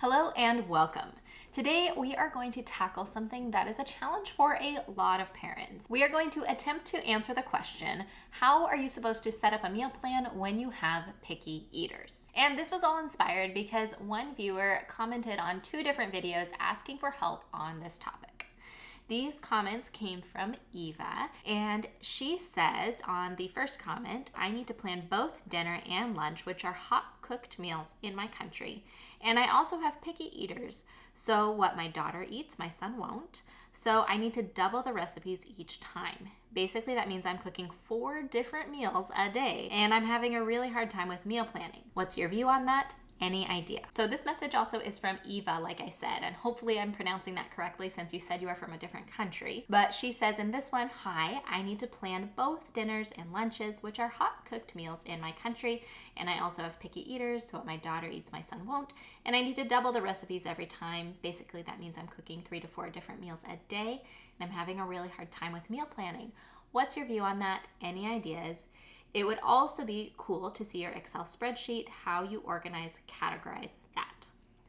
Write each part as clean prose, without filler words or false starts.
Hello and welcome. Today we are going to tackle something that is a challenge for a lot of parents. We are going to attempt to answer the question, how are you supposed to set up a meal plan when you have picky eaters? And this was all inspired because one viewer commented on 2 different videos asking for help on this topic. These comments came from Eva, and she says on the first comment, I need to plan both dinner and lunch, which are hot cooked meals in my country. And I also have picky eaters. So what my daughter eats, my son won't. So I need to double the recipes each time. Basically, that means I'm cooking 4 different meals a day, and I'm having a really hard time with meal planning. What's your view on that? Any idea? So this message also is from Eva, like I said, and hopefully I'm pronouncing that correctly since you said you are from a different country. But she says in this one, hi, I need to plan both dinners and lunches, which are hot cooked meals in my country. And I also have picky eaters, so what my daughter eats, my son won't. And I need to double the recipes every time. Basically, that means I'm cooking 3 to 4 different meals a day, and I'm having a really hard time with meal planning. What's your view on that? Any ideas? It would also be cool to see your Excel spreadsheet, how you organize, categorize that.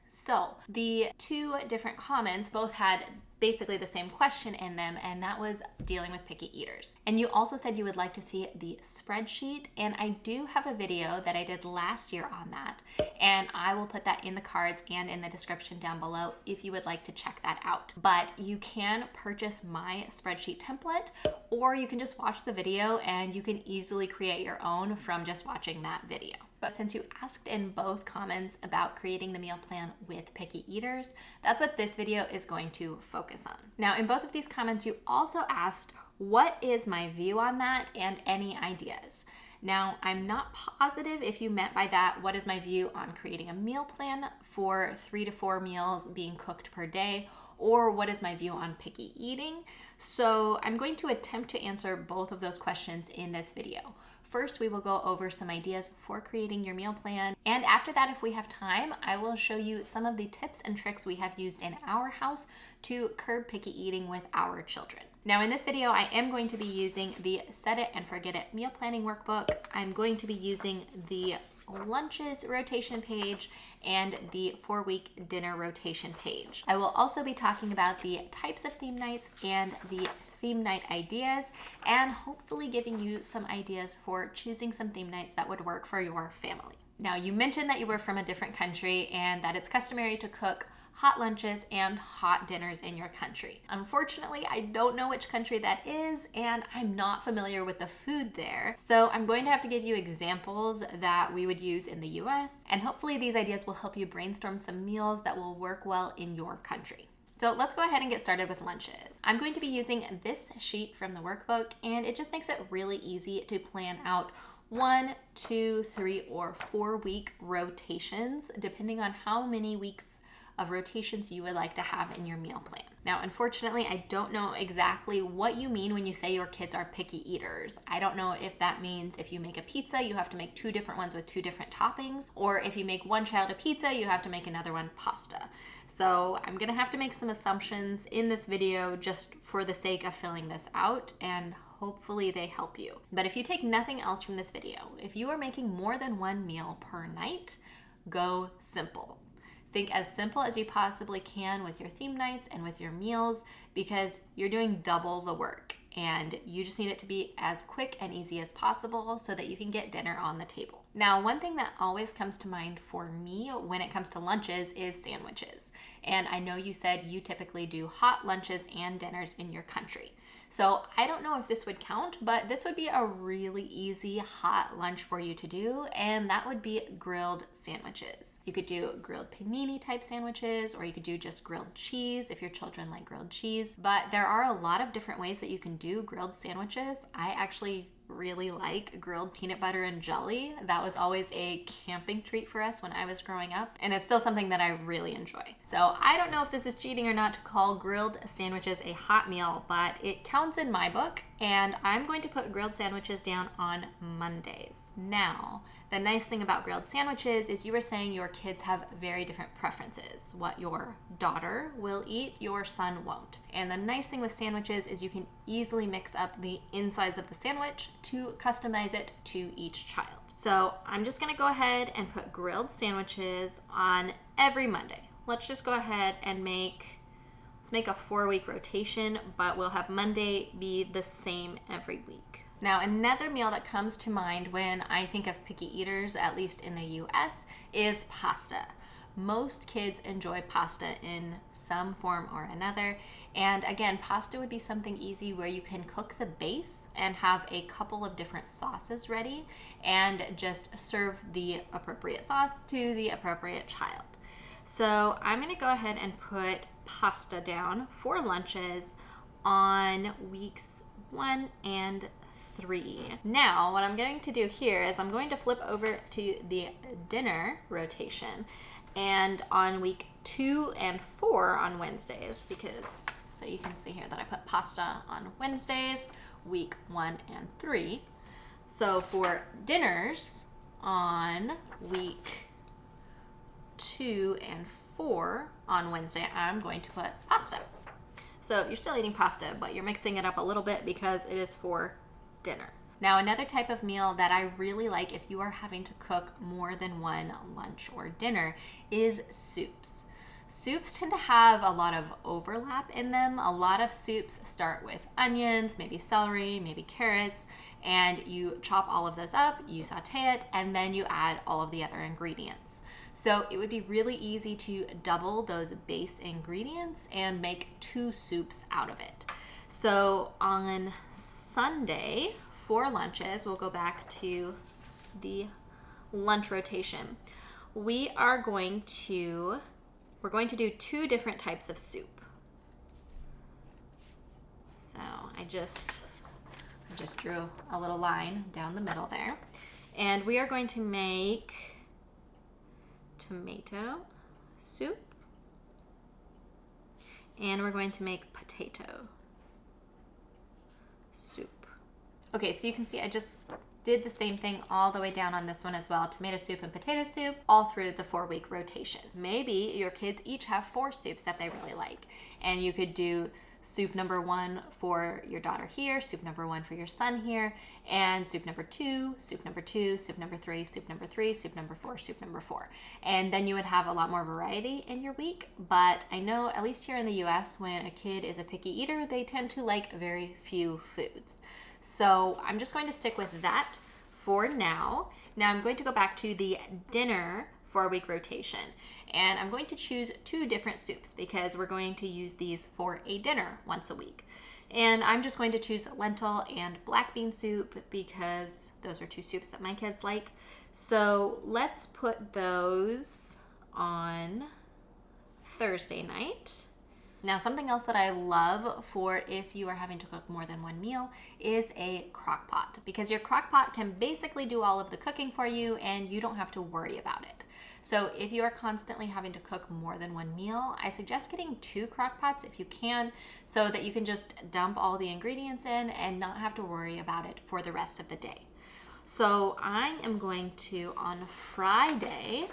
So the 2 different comments both had basically the same question in them, and that was dealing with picky eaters. And you also said you would like to see the spreadsheet, and I do have a video that I did last year on that, and I will put that in the cards and in the description down below if you would like to check that out. But you can purchase my spreadsheet template, or you can just watch the video and you can easily create your own from just watching that video. But since you asked in both comments about creating the meal plan with picky eaters, that's what this video is going to focus on. Now, in both of these comments, you also asked, what is my view on that and any ideas? Now, I'm not positive if you meant by that, what is my view on creating a meal plan for 3 to 4 meals being cooked per day, or what is my view on picky eating? So I'm going to attempt to answer both of those questions in this video. First, we will go over some ideas for creating your meal plan. And after that, if we have time, I will show you some of the tips and tricks we have used in our house to curb picky eating with our children. Now, in this video, I am going to be using the Set It and Forget It meal planning workbook. I'm going to be using the lunches rotation page and the 4-week dinner rotation page. I will also be talking about the types of theme nights and the theme night ideas, and hopefully giving you some ideas for choosing some theme nights that would work for your family. Now, you mentioned that you were from a different country and that it's customary to cook hot lunches and hot dinners in your country. Unfortunately, I don't know which country that is, and I'm not familiar with the food there. So I'm going to have to give you examples that we would use in the US, and hopefully these ideas will help you brainstorm some meals that will work well in your country. So let's go ahead and get started with lunches. I'm going to be using this sheet from the workbook, and it just makes it really easy to plan out 1, 2, 3, or 4 week rotations, depending on how many weeks of rotations you would like to have in your meal plan. Now, unfortunately, I don't know exactly what you mean when you say your kids are picky eaters. I don't know if that means if you make a pizza, you have to make 2 different ones with 2 different toppings, or if you make one child a pizza, you have to make another one pasta. So I'm gonna have to make some assumptions in this video just for the sake of filling this out, and hopefully they help you. But if you take nothing else from this video, if you are making more than 1 meal per night, go simple. Think as simple as you possibly can with your theme nights and with your meals, because you're doing double the work and you just need it to be as quick and easy as possible so that you can get dinner on the table. Now, one thing that always comes to mind for me when it comes to lunches is sandwiches. And I know you said you typically do hot lunches and dinners in your country. So I don't know if this would count, but this would be a really easy hot lunch for you to do, and that would be grilled sandwiches. You could do grilled panini type sandwiches, or you could do just grilled cheese if your children like grilled cheese. But there are a lot of different ways that you can do grilled sandwiches. I actually really like grilled peanut butter and jelly. That was always a camping treat for us when I was growing up, and it's still something that I really enjoy. So I don't know if this is cheating or not to call grilled sandwiches a hot meal, but it counts in my book, and I'm going to put grilled sandwiches down on Mondays. Now, the nice thing about grilled sandwiches is you were saying your kids have very different preferences. What your daughter will eat, your son won't. And the nice thing with sandwiches is you can easily mix up the insides of the sandwich to customize it to each child. So I'm just gonna go ahead and put grilled sandwiches on every Monday. let's just go ahead and let's make a 4-week rotation, but we'll have Monday be the same every week. Now, another meal that comes to mind when I think of picky eaters, at least in the US, is pasta. Most kids enjoy pasta in some form or another. And again, pasta would be something easy where you can cook the base and have a couple of different sauces ready and just serve the appropriate sauce to the appropriate child. So I'm gonna go ahead and put pasta down for lunches on weeks 1 and 3. Now, what I'm going to do here is I'm going to flip over to the dinner rotation, and on week 2 and 4 on Wednesdays, so you can see here that I put pasta on Wednesdays, week 1 and 3. So for dinners on week 2 and 4 on Wednesday, I'm going to put pasta. So you're still eating pasta, but you're mixing it up a little bit because it is for dinner. Now, another type of meal that I really like if you are having to cook more than one lunch or dinner is soups. Soups tend to have a lot of overlap in them. A lot of soups start with onions, maybe celery, maybe carrots, and you chop all of this up, you saute it, and then you add all of the other ingredients. So it would be really easy to double those base ingredients and make 2 soups out of it. So on Sunday for lunches, we'll go back to the lunch rotation. We're going to do 2 different types of soup. So I just drew a little line down the middle there. And we are going to make tomato soup, and we're going to make potato soup. Okay, so you can see I just did the same thing all the way down on this one as well. Tomato soup and potato soup all through the 4-week rotation. Maybe your kids each have 4 soups that they really like, and you could do soup number 1 for your daughter here, soup number 1 for your son here, and soup number 2, soup number 2, soup number 3, soup number 3, soup number 4, soup number 4. And then you would have a lot more variety in your week. But I know, at least here in the US, when a kid is a picky eater, they tend to like very few foods. So I'm just going to stick with that for now. Now I'm going to go back to the dinner 4-week rotation, and I'm going to choose 2 different soups because we're going to use these for a dinner once a week. And I'm just going to choose lentil and black bean soup because those are 2 soups that my kids like. So let's put those on Thursday night. Now, something else that I love for if you are having to cook more than one meal is a crock pot, because your crock pot can basically do all of the cooking for you and you don't have to worry about it. So if you are constantly having to cook more than one meal, I suggest getting 2 crock pots if you can, so that you can just dump all the ingredients in and not have to worry about it for the rest of the day. So I am going to, on Friday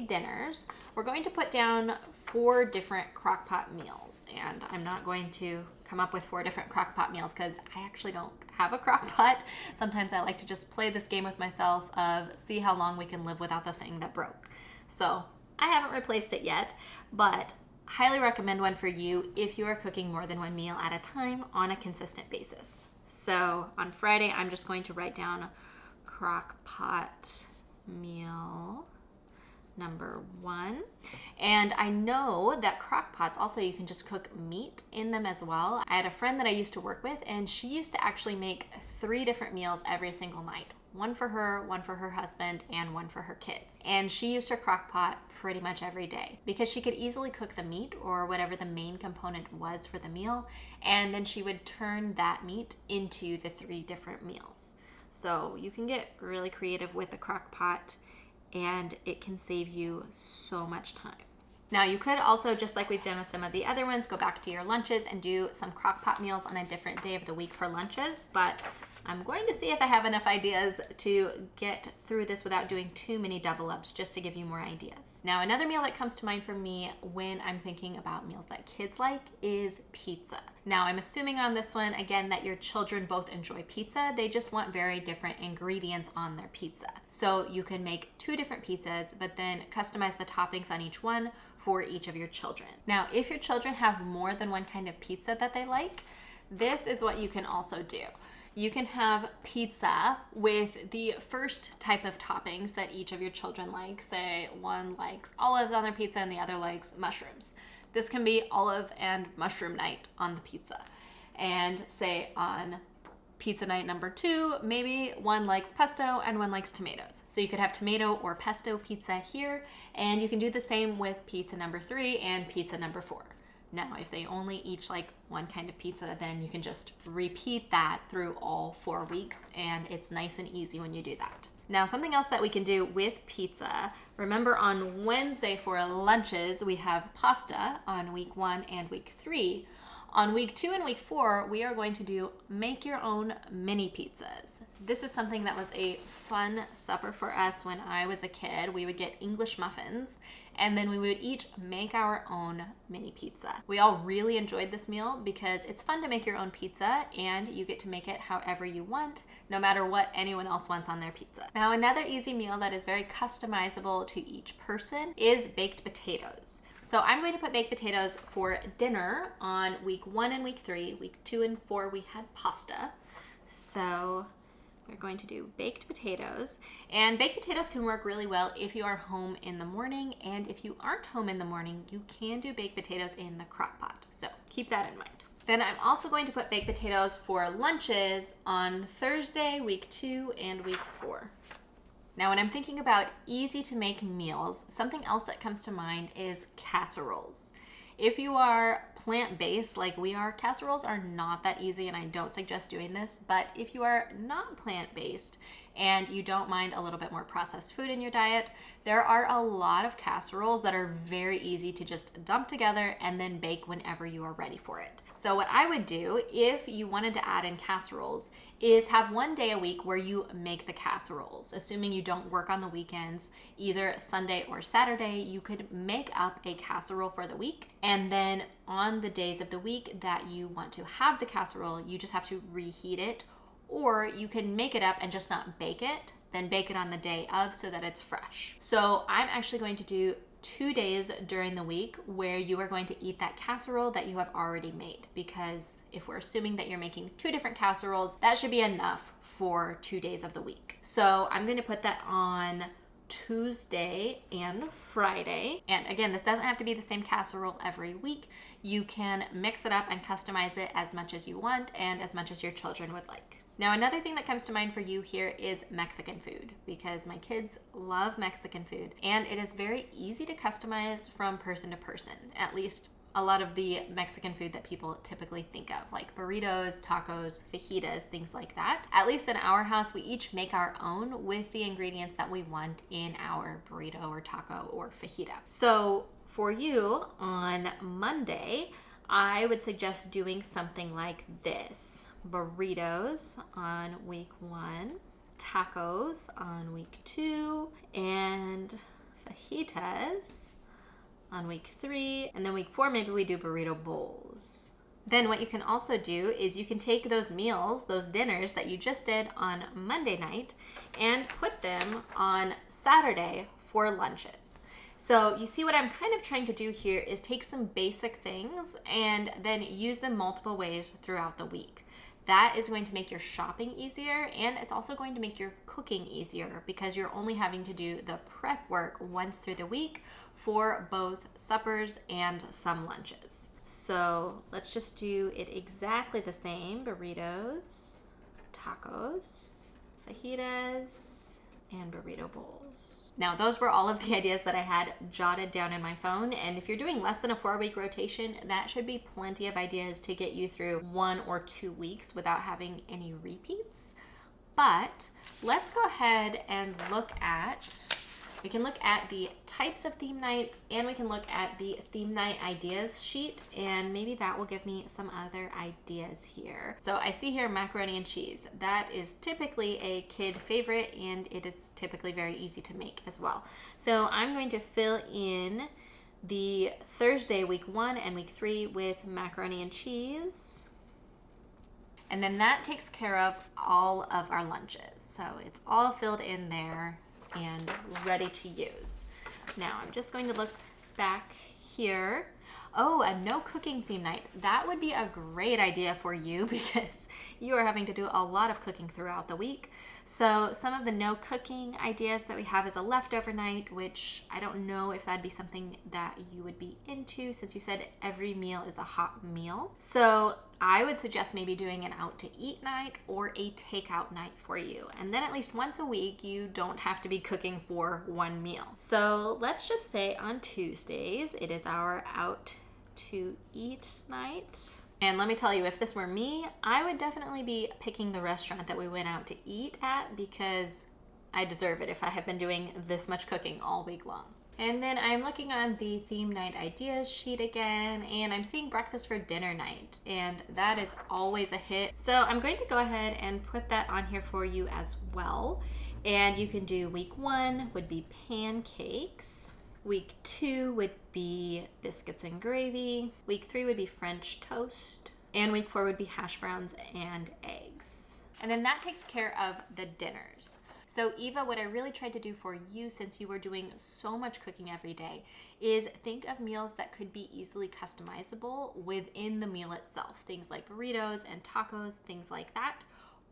dinners, we're going to put down 4 different crock pot meals. And I'm not going to come up with 4 different crock pot meals because I actually don't have a crock pot. Sometimes I like to just play this game with myself of see how long we can live without the thing that broke. So I haven't replaced it yet, but highly recommend one for you if you are cooking more than one meal at a time on a consistent basis. So on Friday, I'm just going to write down crock pot meal number 1. And I know that crock pots also, you can just cook meat in them as well. I had a friend that I used to work with, and she used to actually make 3 different meals every single night. One for her husband, and one for her kids. And she used her crock pot pretty much every day because she could easily cook the meat or whatever the main component was for the meal, and then she would turn that meat into the 3 different meals. So you can get really creative with the crock pot, and it can save you so much time. Now you could also, just like we've done with some of the other ones, go back to your lunches and do some crock pot meals on a different day of the week for lunches. But I'm going to see if I have enough ideas to get through this without doing too many double ups, just to give you more ideas. Now, another meal that comes to mind for me when I'm thinking about meals that kids like is pizza. Now, I'm assuming on this one, again, that your children both enjoy pizza. They just want very different ingredients on their pizza. So you can make 2 different pizzas, but then customize the toppings on each one for each of your children. Now, if your children have more than one kind of pizza that they like, this is what you can also do. You can have pizza with the first type of toppings that each of your children like. Say one likes olives on their pizza and the other likes mushrooms. This can be olive and mushroom night on the pizza. And say on pizza night number 2, maybe one likes pesto and one likes tomatoes. So you could have tomato or pesto pizza here, and you can do the same with pizza number 3 and pizza number 4. Now, if they only each like one kind of pizza, then you can just repeat that through all 4 weeks, and it's nice and easy when you do that. Now, something else that we can do with pizza, remember on Wednesday for lunches, we have pasta on week 1 and week 3. On week 2 and week 4, we are going to do make your own mini pizzas. This is something that was a fun supper for us when I was a kid. We would get English muffins, and then we would each make our own mini pizza. We all really enjoyed this meal because it's fun to make your own pizza, and you get to make it however you want, no matter what anyone else wants on their pizza. Now, another easy meal that is very customizable to each person is baked potatoes. So I'm going to put baked potatoes for dinner on week 1 and week 3. Week 2 and 4, we had pasta. So we're going to do baked potatoes. And baked potatoes can work really well if you are home in the morning. And if you aren't home in the morning, you can do baked potatoes in the crock pot. So keep that in mind. Then I'm also going to put baked potatoes for lunches on Thursday, week 2 and week 4. Now, when I'm thinking about easy to make meals, something else that comes to mind is casseroles. If you are plant-based like we are, casseroles are not that easy, and I don't suggest doing this. But if you are not plant-based and you don't mind a little bit more processed food in your diet, there are a lot of casseroles that are very easy to just dump together and then bake whenever you are ready for it. So what I would do if you wanted to add in casseroles is have one day a week where you make the casseroles. Assuming you don't work on the weekends, either Sunday or Saturday, you could make up a casserole for the week. And then on the days of the week that you want to have the casserole, you just have to reheat it. Or you can make it up and just not bake it, then bake it on the day of so that it's fresh. So I'm actually going to do 2 days during the week where you are going to eat that casserole that you have already made, because if we're assuming that you're making 2 different casseroles, that should be enough for 2 days of the week. So I'm going to put that on Tuesday and Friday. And again, this doesn't have to be the same casserole every week. You can mix it up and customize it as much as you want and as much as your children would like. Now, another thing that comes to mind for you here is Mexican food, because my kids love Mexican food, and it is very easy to customize from person to person, at least a lot of the Mexican food that people typically think of, like burritos, tacos, fajitas, things like that. At least in our house, we each make our own with the ingredients that we want in our burrito or taco or fajita. So for you on Monday, I would suggest doing something like this. Burritos on week 1, tacos on week 2, and fajitas on week 3, and then week 4 maybe we do burrito bowls. Then what you can also do is you can take those meals, those dinners that you just did on Monday night, and put them on Saturday for lunches. So you see what I'm kind of trying to do here is take some basic things and then use them multiple ways throughout the week. That is going to make your shopping easier, and it's also going to make your cooking easier because you're only having to do the prep work once through the week for both suppers and some lunches. So let's just do it exactly the same. Burritos, tacos, fajitas, and burrito bowls. Now, those were all of the ideas that I had jotted down in my phone, and if you're doing less than a 4-week rotation, that should be plenty of ideas to get you through 1 or 2 weeks without having any repeats. But let's go ahead and look at We can look at the types of theme nights, and we can look at the theme night ideas sheet, and maybe that will give me some other ideas here. So I see here macaroni and cheese. That is typically a kid favorite, and it is typically very easy to make as well. So I'm going to fill in the Thursday, week 1 and week 3 with macaroni and cheese. And then that takes care of all of our lunches. So it's all filled in there and ready to use. Now I'm just going to look back here. Oh, a no cooking theme night. That would be a great idea for you because you are having to do a lot of cooking throughout the week. So some of the no cooking ideas that we have is a leftover night, which I don't know if that'd be something that you would be into since you said every meal is a hot meal. So I would suggest maybe doing an out to eat night or a takeout night for you. And then at least once a week, you don't have to be cooking for one meal. So let's just say on Tuesdays, it is our out to eat night. And let me tell you, if this were me, I would definitely be picking the restaurant that we went out to eat at because I deserve it if I have been doing this much cooking all week long. And then I'm looking on the theme night ideas sheet again, and I'm seeing breakfast for dinner night, and that is always a hit. So I'm going to go ahead and put that on here for you as well. And you can do week 1 would be pancakes. Week 2 would be biscuits and gravy. Week 3 would be French toast. And week 4 would be hash browns and eggs. And then that takes care of the dinners. So Eva, what I really tried to do for you since you were doing so much cooking every day is think of meals that could be easily customizable within the meal itself. Things like burritos and tacos, things like that.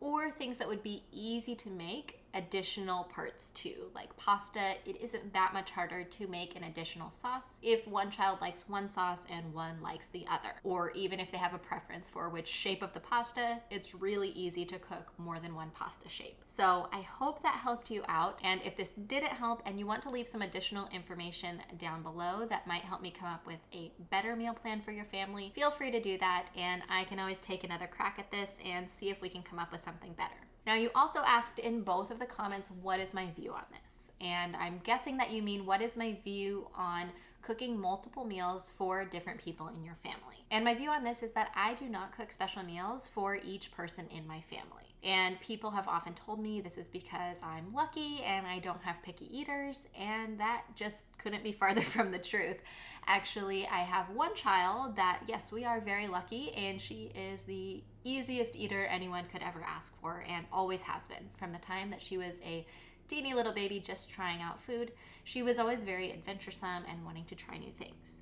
Or things that would be easy to make additional parts to, like pasta. It isn't that much harder to make an additional sauce if one child likes one sauce and one likes the other. Or even if they have a preference for which shape of the pasta, it's really easy to cook more than one pasta shape. So I hope that helped you out. And if this didn't help and you want to leave some additional information down below that might help me come up with a better meal plan for your family, feel free to do that. And I can always take another crack at this and see if we can come up with something better. Now, you also asked in both of the comments, what is my view on this? And I'm guessing that you mean, what is my view on cooking multiple meals for different people in your family? And my view on this is that I do not cook special meals for each person in my family. And people have often told me this is because I'm lucky and I don't have picky eaters, and that just couldn't be farther from the truth. Actually, I have one child that, yes, we are very lucky, and she is the easiest eater anyone could ever ask for and always has been. From the time that she was a teeny little baby just trying out food, she was always very adventuresome and wanting to try new things.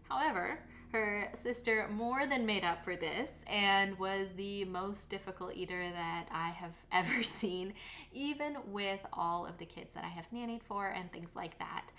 However, her sister more than made up for this and was the most difficult eater that I have ever seen, even with all of the kids that I have nannied for and things like that.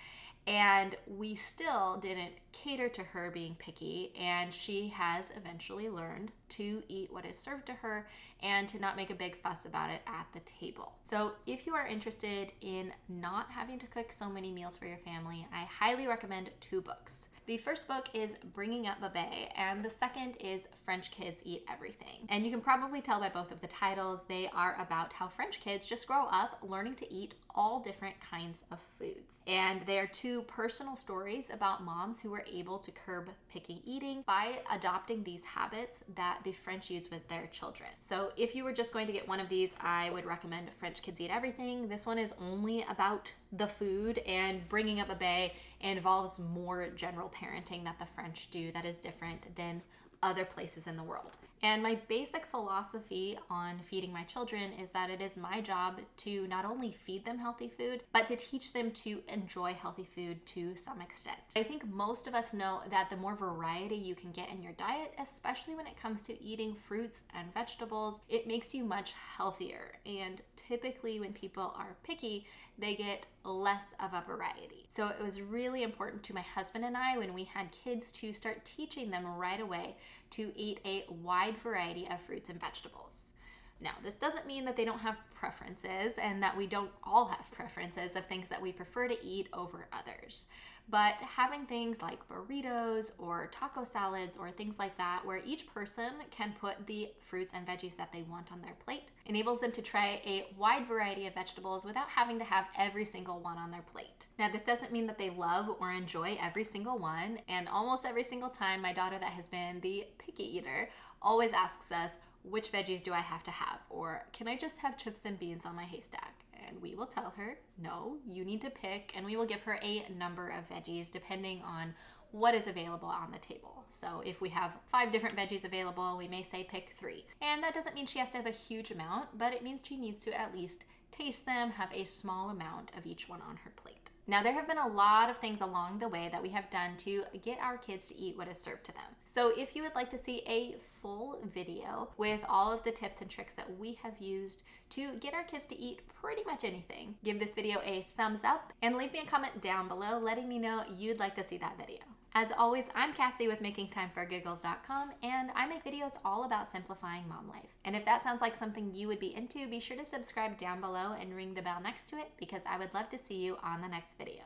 And we still didn't cater to her being picky, and she has eventually learned to eat what is served to her and to not make a big fuss about it at the table. So if you are interested in not having to cook so many meals for your family, I highly recommend 2 books. The first book is Bringing Up Bebe, and the second is French Kids Eat Everything. And you can probably tell by both of the titles, they are about how French kids just grow up learning to eat all different kinds of foods. And they are 2 personal stories about moms who were able to curb picky eating by adopting these habits that the French use with their children. So if you were just going to get one of these, I would recommend French Kids Eat Everything. This one is only about the food, and Bringing Up Bebe involves more general parenting that the French do that is different than other places in the world. And my basic philosophy on feeding my children is that it is my job to not only feed them healthy food, but to teach them to enjoy healthy food to some extent. I think most of us know that the more variety you can get in your diet, especially when it comes to eating fruits and vegetables, it makes you much healthier. And typically when people are picky, they get less of a variety. So it was really important to my husband and I when we had kids to start teaching them right away to eat a wide variety of fruits and vegetables. Now, this doesn't mean that they don't have preferences and that we don't all have preferences of things that we prefer to eat over others. But having things like burritos or taco salads or things like that, where each person can put the fruits and veggies that they want on their plate, enables them to try a wide variety of vegetables without having to have every single one on their plate. Now, this doesn't mean that they love or enjoy every single one, and almost every single time my daughter, that has been the picky eater, always asks us, which veggies do I have to have? Or can I just have chips and beans on my haystack? And we will tell her, no, you need to pick, and we will give her a number of veggies depending on what is available on the table. So if we have 5 different veggies available, we may say pick 3. And that doesn't mean she has to have a huge amount, but it means she needs to at least taste them, have a small amount of each one on her plate. Now, there have been a lot of things along the way that we have done to get our kids to eat what is served to them. So if you would like to see a full video with all of the tips and tricks that we have used to get our kids to eat pretty much anything, give this video a thumbs up and leave me a comment down below letting me know you'd like to see that video. As always, I'm Kassy with makingtimeforgiggles.com, and I make videos all about simplifying mom life. And if that sounds like something you would be into, be sure to subscribe down below and ring the bell next to it, because I would love to see you on the next video.